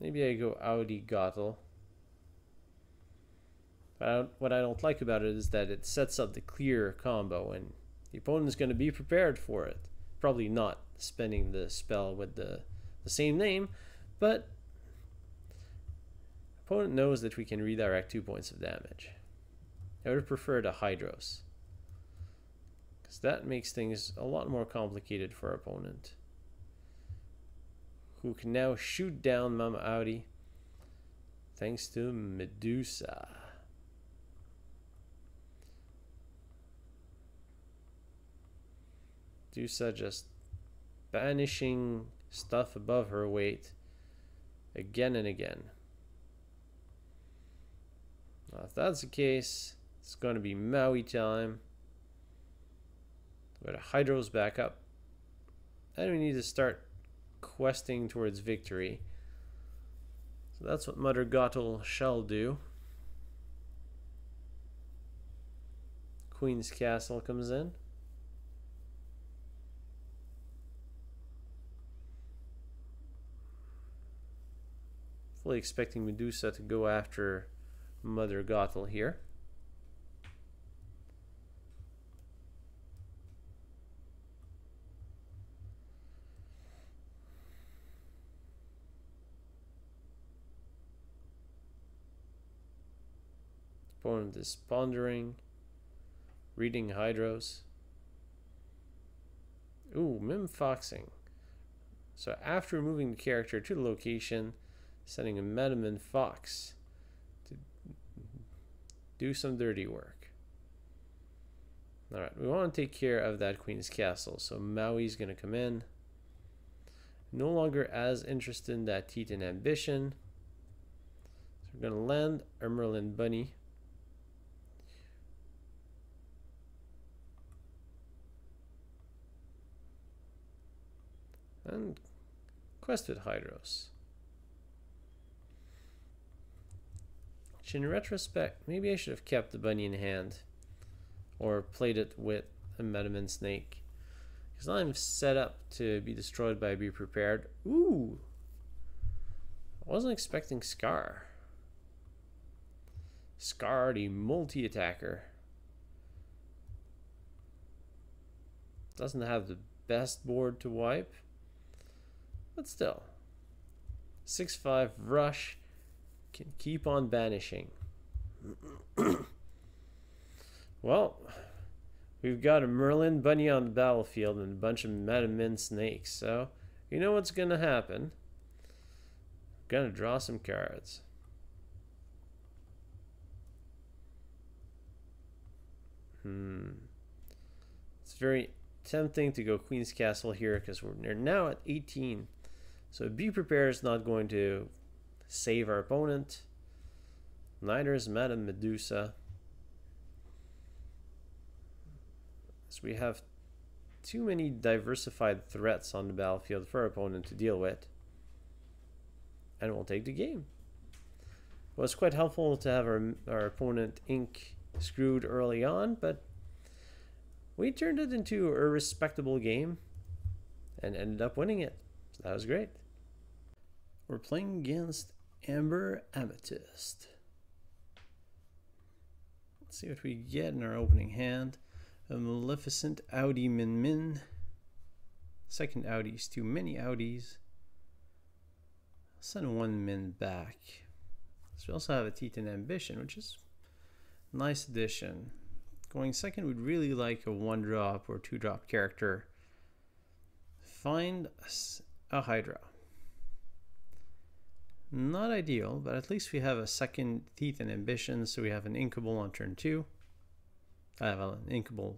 Maybe I go Odie Gothel. What I don't like about it is that it sets up the clear combo and the opponent is going to be prepared for it. Probably not spending the spell with the same name, but opponent knows that we can redirect 2 points of damage. I would prefer the Hydros, because that makes things a lot more complicated for our opponent, who can now shoot down Mama Odie thanks to Medusa. Medusa just banishing stuff above her weight again and again. Now, if that's the case, it's going to be Maui time. Got a Hydros back up. And we need to start questing towards victory. So that's what Mother Gothel shall do. Queen's Castle comes in. Fully expecting Medusa to go after Mother Gothel here. Opponent is pondering, reading Hydros. Ooh, Mim foxing. So after moving the character to the location, sending a Madam Mim fox to do some dirty work. Alright, we want to take care of that Queen's Castle, so Maui's going to come in. No longer as interested in that Titan ambition. So we're going to land our Merlin bunny. And quest with Hydros. Which in retrospect, maybe I should have kept the bunny in hand. Or played it with a Madam Mim snake. Because now I'm set up to be destroyed by Be Prepared. Ooh! I wasn't expecting Scar. Scar, the multi-attacker. Doesn't have the best board to wipe. But still. 6/5 rush. Can keep on banishing. Well, we've got a Merlin bunny on the battlefield and a bunch of Madam Mim snakes, so you know what's gonna happen. Gonna draw some cards. It's very tempting to go Queen's Castle here because we're now at 18. So Be Prepared is not going to save our opponent. Neither is Madam Medusa. So we have too many diversified threats on the battlefield for our opponent to deal with. And we'll take the game. Well, it's quite helpful to have our opponent ink screwed early on, but we turned it into a respectable game and ended up winning it. So that was great. We're playing against Amber Amethyst. Let's see what we get in our opening hand. A Maleficent Odie Min. Second Odie's too many Odies. I'll send one Min back. So we also have a Titan Ambition, which is a nice addition. Going second, we'd really like a 1-drop or 2-drop character. Find a Hydra. Not ideal, but at least we have a second Teeth and Ambition, so we have an Inkable on turn 2. I have an Inkable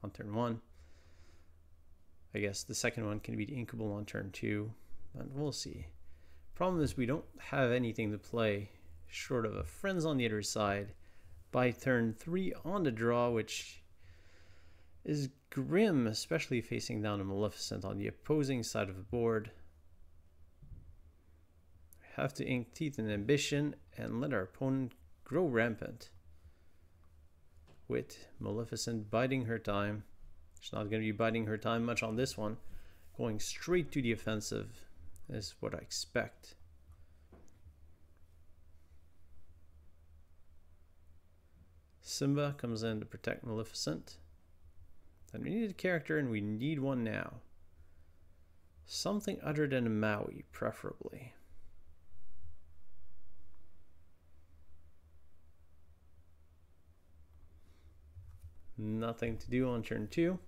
on turn 1. I guess the second one can be the Inkable on turn 2, but we'll see. Problem is we don't have anything to play short of a Friends on the other side by turn 3 on the draw, which is grim, especially facing down a Maleficent on the opposing side of the board. We have to ink Teeth and Ambition and let our opponent grow rampant with Maleficent biding her time. She's not going to be biding her time much on this one. Going straight to the offensive is what I expect. Simba comes in to protect Maleficent. And we need a character, and we need one now. Something other than a Maui, preferably. Nothing to do on turn 2.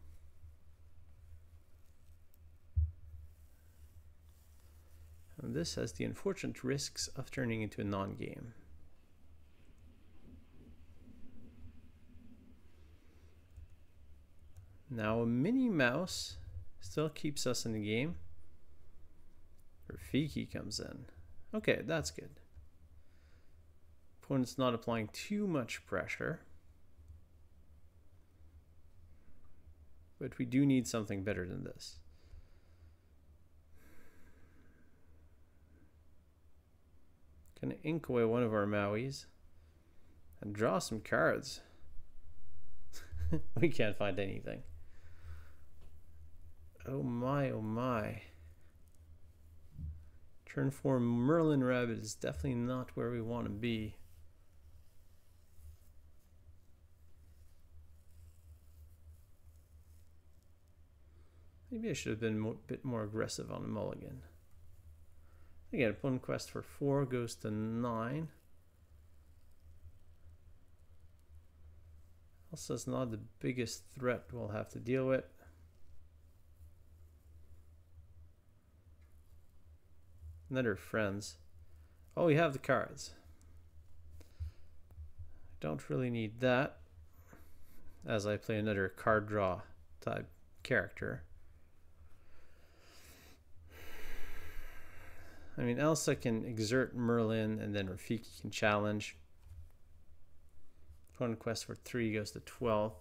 And this has the unfortunate risks of turning into a non-game. Now a Minnie Mouse still keeps us in the game. Rafiki comes in. Okay, that's good. Opponent's not applying too much pressure. But we do need something better than this. Gonna ink away one of our Mauis and draw some cards. We can't find anything. Oh my, oh my. Turn 4 Merlin Rabbit is definitely not where we want to be. Maybe I should have been a bit more aggressive on the mulligan. Again, opponent quest for 4 goes to 9. Elsa's not the biggest threat we'll have to deal with. Another Friends. Oh, we have the cards. Don't really need that as I play another card draw type character. I mean, Elsa can exert Merlin and then Rafiki can challenge. Opponent quest for 3 goes to 12.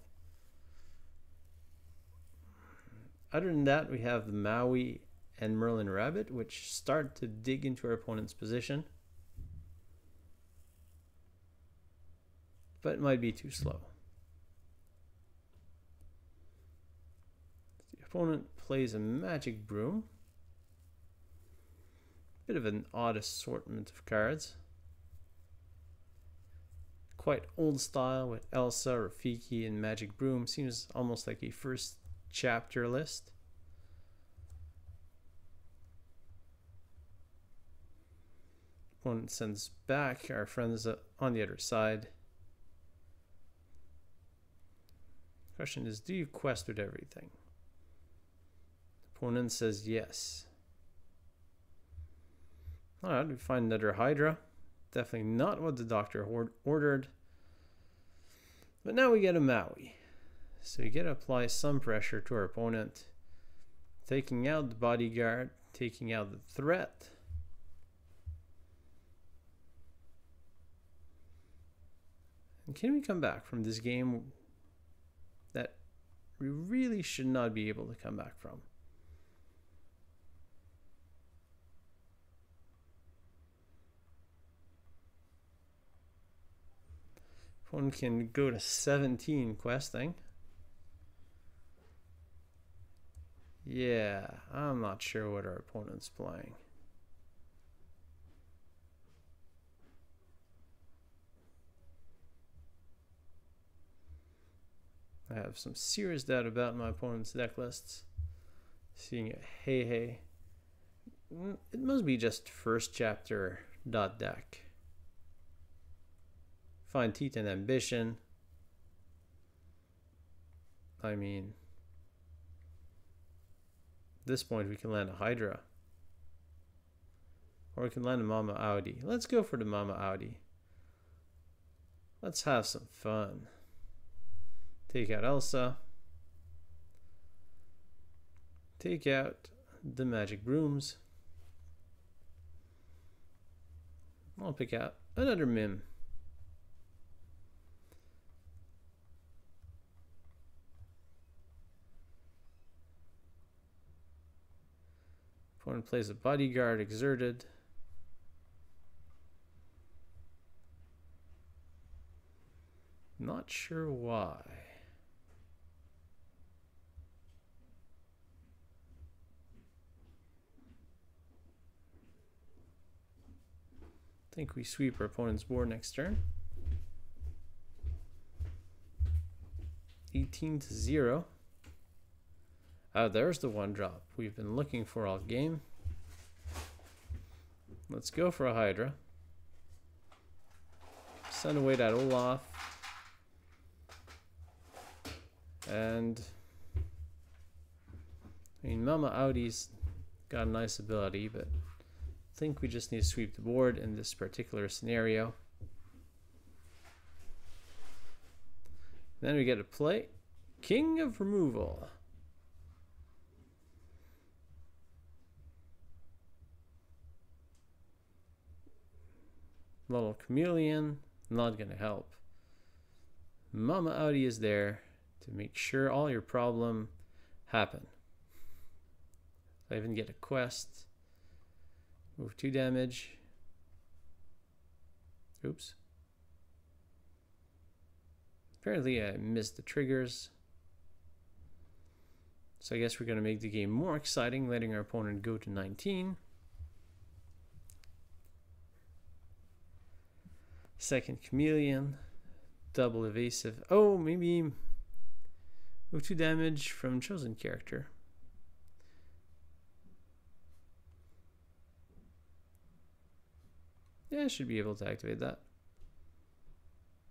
Other than that, we have the Maui and Merlin Rabbit, which start to dig into our opponent's position. But it might be too slow. The opponent plays a Magic Broom. Bit of an odd assortment of cards. Quite old style with Elsa, Rafiki, and Magic Broom. Seems almost like a first chapter list. Opponent sends back our friends on the other side. Question is, do you quest with everything? Opponent says yes. Alright, we find another Hydra. Definitely not what the doctor ordered. But now we get a Maui. So we get to apply some pressure to our opponent. Taking out the bodyguard, taking out the threat. And can we come back from this game that we really should not be able to come back from? One can go to 17 questing. Yeah, I'm not sure what our opponent's playing. I have some serious doubt about my opponent's deck lists. Seeing a hey. It must be just first chapter .deck. Find Teeth and Ambition. I mean, at this point we can land a Hydra. Or we can land a Mama Odie. Let's go for the Mama Odie. Let's have some fun. Take out Elsa. Take out the magic brooms. I'll pick out another Mim. Opponent plays a bodyguard exerted. Not sure why. I think we sweep our opponent's board next turn. 18-0. Oh, there's the one drop we've been looking for all game. Let's go for a Hydra. Send away that Olaf. And I mean, Mama Odie's got a nice ability, but I think we just need to sweep the board in this particular scenario. Then we get to play King of Removal. Little Chameleon, not gonna help. Mama Odie is there to make sure all your problem happen. I even get a quest. Move 2 damage. Oops. Apparently I missed the triggers. So I guess we're going to make the game more exciting, letting our opponent go to 19. Second Chameleon. Double evasive. Oh, maybe move 2 damage from chosen character. Yeah, I should be able to activate that.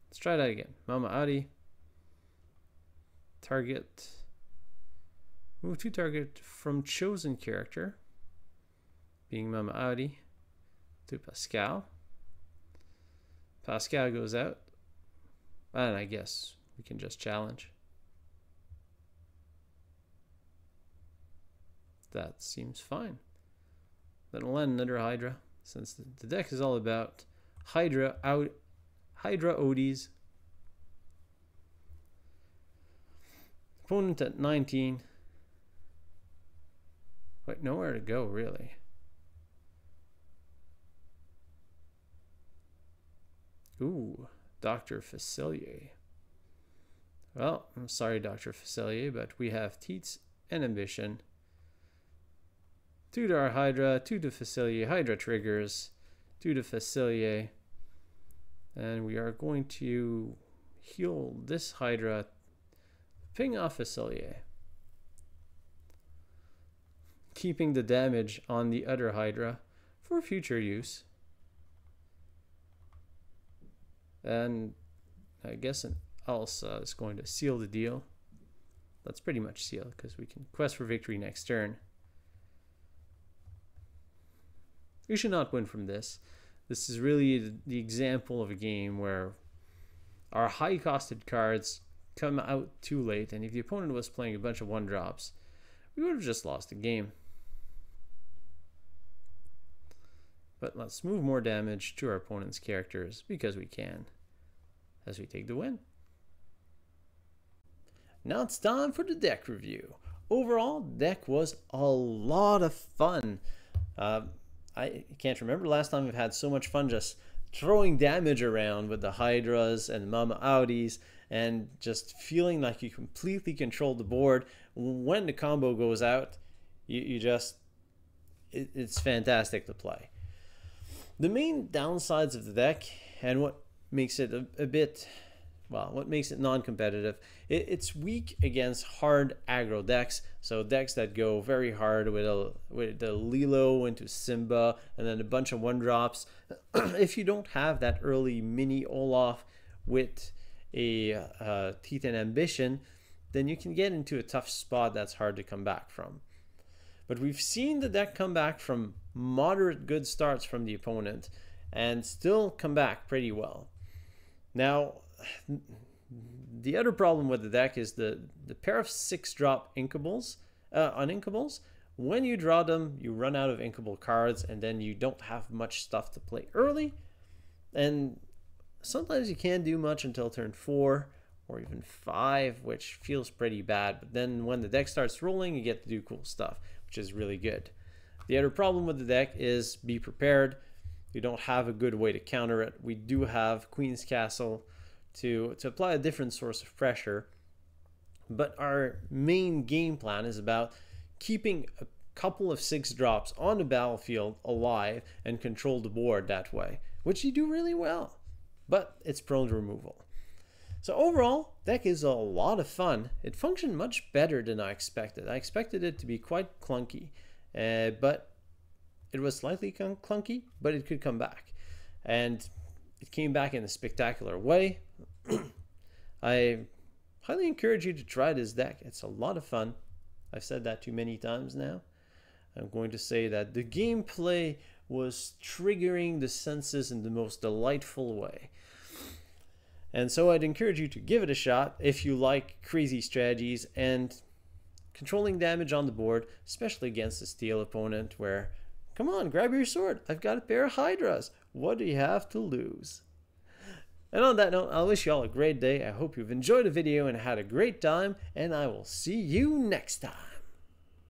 Let's try that again. Mama Odie. Target. Move 2 target from chosen character, being Mama Odie, to Pascal. Pascal goes out. And I guess we can just challenge. That seems fine. Then we'll land another Hydra, since the deck is all about Hydra Odies. Opponent at 19. Wait, nowhere to go, really. Ooh, Dr. Facilier. Well, I'm sorry, Dr. Facilier, but we have Teats and Ambition. 2 to our Hydra, 2 to Facilier. Hydra triggers, 2 to Facilier. And we are going to heal this Hydra, ping off Facilier, keeping the damage on the other Hydra for future use. And I guess an Elsa is going to seal the deal. Let's pretty much seal, because we can quest for victory next turn. We should not win from this. This is really the example of a game where our high-costed cards come out too late, and if the opponent was playing a bunch of 1-drops, we would have just lost the game. But let's move more damage to our opponent's characters, because we can, as we take the win. Now it's time for the deck review. Overall, deck was a lot of fun. I can't remember last time we've had so much fun just throwing damage around with the Hydras and Mama Odies, and just feeling like you completely control the board. When the combo goes out, it's fantastic to play. The main downsides of the deck, and what makes it a bit, well, what makes it non-competitive, it's weak against hard aggro decks. So decks that go very hard with the Lilo into Simba and then a bunch of 1-drops. If you don't have that early mini Olaf with a Teeth and Ambition, then you can get into a tough spot that's hard to come back from. But we've seen the deck come back from moderate good starts from the opponent and still come back pretty well. Now, the other problem with the deck is the pair of 6-drop inkables, uninkables. When you draw them, you run out of inkable cards, and then you don't have much stuff to play early. And sometimes you can't do much until turn 4 or even 5, which feels pretty bad. But then when the deck starts rolling, you get to do cool stuff, which is really good. The other problem with the deck is be prepared. You don't have a good way to counter it. We do have Queen's Castle to apply a different source of pressure. But our main game plan is about keeping a couple of 6-drops on the battlefield alive and control the board that way, which you do really well. But it's prone to removal. So overall, deck is a lot of fun. It functioned much better than I expected. I expected it to be quite clunky, but it was slightly clunky, but it could come back. And it came back in a spectacular way. I highly encourage you to try this deck. It's a lot of fun. I've said that too many times now. I'm going to say that the gameplay was triggering the senses in the most delightful way. And so I'd encourage you to give it a shot if you like crazy strategies and controlling damage on the board, especially against a steel opponent where, come on, grab your sword. I've got a pair of Hydras. What do you have to lose? And on that note, I'll wish you all a great day. I hope you've enjoyed the video and had a great time, and I will see you next time.